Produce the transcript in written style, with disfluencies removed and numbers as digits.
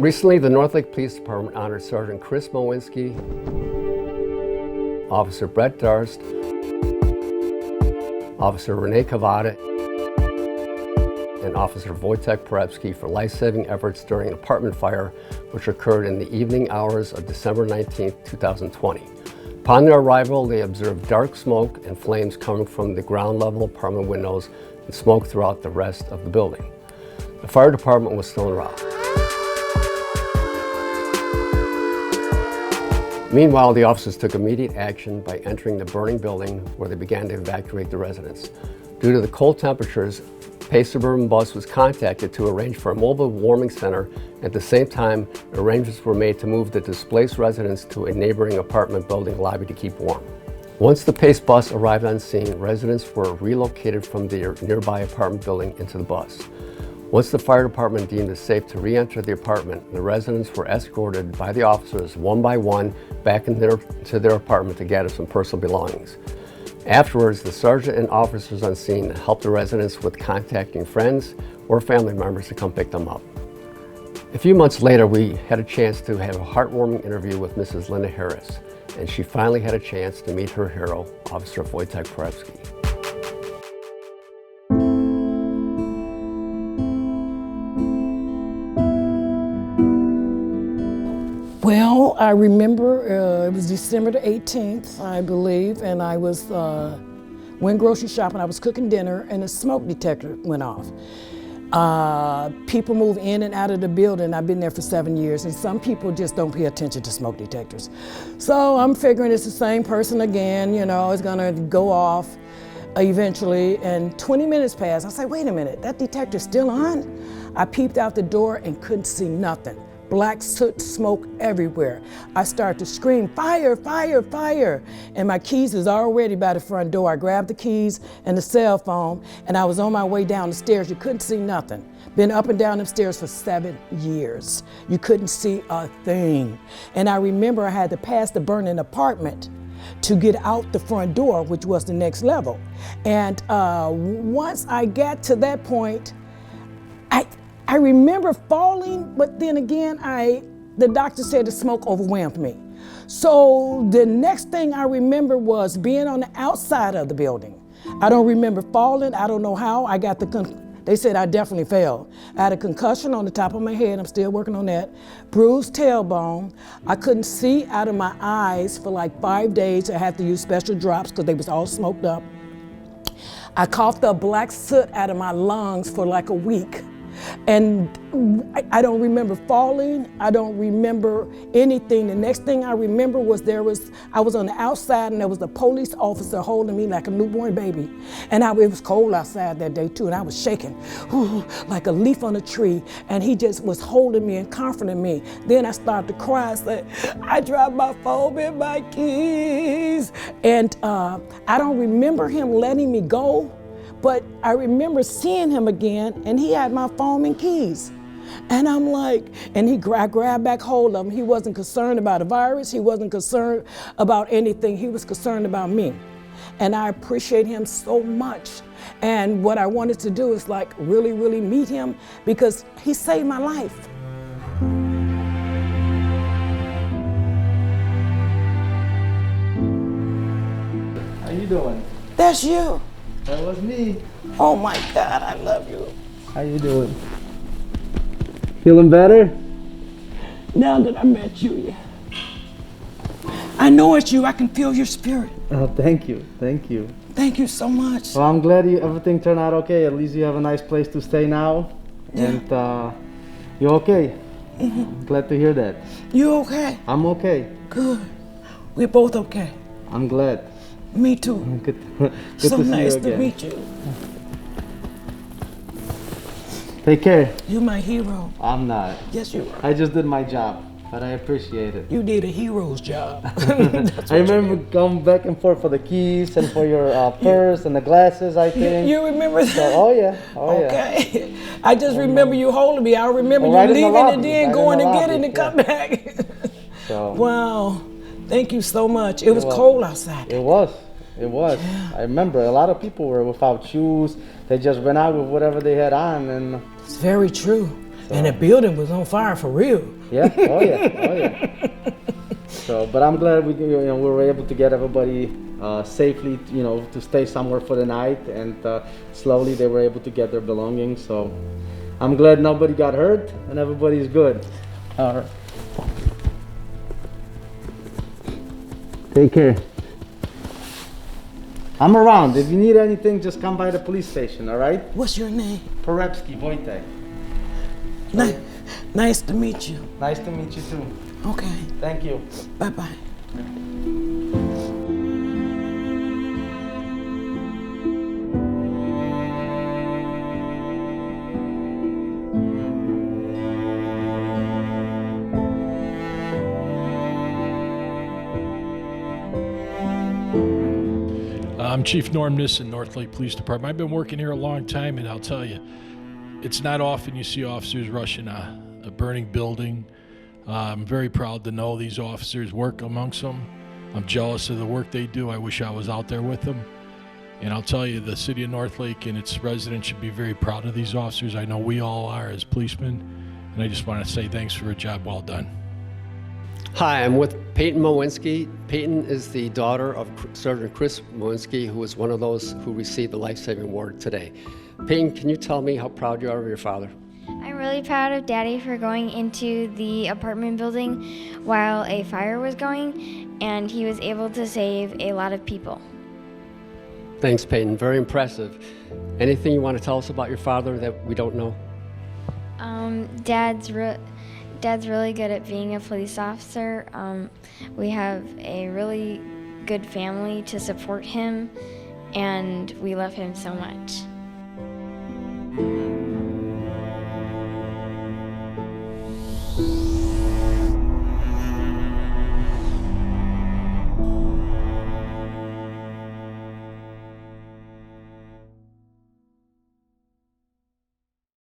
Recently, the Northlake Police Department honored Sergeant Chris Mowinski, Officer Brett Darst, Officer Rene Cavada, and Officer Wojciech Porebski for life-saving efforts during an apartment fire which occurred in the evening hours of December 19, 2020. Upon their arrival, they observed dark smoke and flames coming from the ground-level apartment windows and smoke throughout the rest of the building. The fire department was still en route. Meanwhile, the officers took immediate action by entering the burning building where they began to evacuate the residents. Due to the cold temperatures, Pace Suburban Bus was contacted to arrange for a mobile warming center. At the same time, arrangements were made to move the displaced residents to a neighboring apartment building lobby to keep warm. Once the Pace bus arrived on scene, residents were relocated from their nearby apartment building into the bus. Once the fire department deemed it safe to re-enter the apartment, the residents were escorted by the officers one by one back to their apartment to gather some personal belongings. Afterwards, the sergeant and officers on scene helped the residents with contacting friends or family members to come pick them up. A few months later, we had a chance to have a heartwarming interview with Mrs. Linda Harris, and she finally had a chance to meet her hero, Officer Wojciech Porebski. Well, I remember it was December the 18th, I believe, and I went grocery shopping. I was cooking dinner, and the smoke detector went off. People move in and out of the building. I've been there for 7 years, and some people just don't pay attention to smoke detectors. So I'm figuring it's the same person again, you know, it's gonna go off eventually, and 20 minutes passed. I said, wait a minute, that detector's still on? I peeped out the door and couldn't see nothing. Black soot smoke everywhere. I started to scream, fire, fire, fire. And my keys is already by the front door. I grabbed the keys and the cell phone, and I was on my way down the stairs. You couldn't see nothing. Been up and down them stairs for 7 years. You couldn't see a thing. And I remember I had to pass the burning apartment to get out the front door, which was the next level. And once I got to that point, I remember falling, but then again, the doctor said the smoke overwhelmed me. So the next thing I remember was being on the outside of the building. I don't remember falling. I don't know how. I got they said I definitely fell. I had a concussion on the top of my head. I'm still working on that. Bruised tailbone. I couldn't see out of my eyes for like 5 days. I had to use special drops because they was all smoked up. I coughed up black soot out of my lungs for like a week. And I don't remember falling. I don't remember anything. The next thing I remember was I was on the outside, and there was a police officer holding me like a newborn baby. And it was cold outside that day too, and I was shaking like a leaf on a tree. And he just was holding me and comforting me. Then I started to cry. I said, I dropped my phone and my keys. And I don't remember him letting me go. But I remember seeing him again, and he had my phone and keys. And I'm like, and I grabbed back hold of him. He wasn't concerned about a virus. He wasn't concerned about anything. He was concerned about me. And I appreciate him so much. And what I wanted to do is like really, really meet him because he saved my life. How you doing? That's you. That was me. Oh my God, I love you. How you doing? Feeling better? Now that I met you, yeah. I know it's you. I can feel your spirit. Oh, thank you. Thank you. Thank you so much. Well, I'm glad everything turned out okay. At least you have a nice place to stay now. Yeah. And you're okay. Mm-hmm. Glad to hear that. You okay? I'm okay. Good. We're both okay. I'm glad. Me too. Good so to see nice you again. to meet you. Take care. You're my hero. I'm not. Yes, you are. I just did my job, but I appreciate it. You did a hero's job. I remember going back and forth for the keys and for your purse and the glasses, I think. You remember that? So, oh yeah. Okay. I just remember you holding me. I remember you right leaving lobby, and then right going in and the getting lobby, and come back. So. Wow. Thank you so much. It was cold outside. It was. Yeah. I remember a lot of people were without shoes. They just went out with whatever they had on, and it's very true. And the building was on fire for real. Yeah, oh yeah. So, but I'm glad we were able to get everybody safely, to stay somewhere for the night, and slowly they were able to get their belongings. So, I'm glad nobody got hurt and everybody's good. All right. Take care. I'm around. If you need anything, just come by the police station. All right? What's your name? Porebski, Wojciech. Nice to meet you. Nice to meet you too. Okay. Thank you. Bye-bye. I'm Chief Norm Nissen, Northlake Police Department. I've been working here a long time, and I'll tell you, it's not often you see officers rushing a burning building. I'm very proud to know these officers work amongst them. I'm jealous of the work they do. I wish I was out there with them. And I'll tell you, the city of Northlake and its residents should be very proud of these officers. I know we all are as policemen, and I just want to say thanks for a job well done. Hi, I'm with Peyton Mowinski. Peyton is the daughter of Sergeant Chris Mowinski, who was one of those who received the Lifesaving Award today. Peyton, can you tell me how proud you are of your father? I'm really proud of Daddy for going into the apartment building while a fire was going, and he was able to save a lot of people. Thanks, Peyton. Very impressive. Anything you want to tell us about your father that we don't know? Dad's really good at being a police officer. We have a really good family to support him, and we love him so much.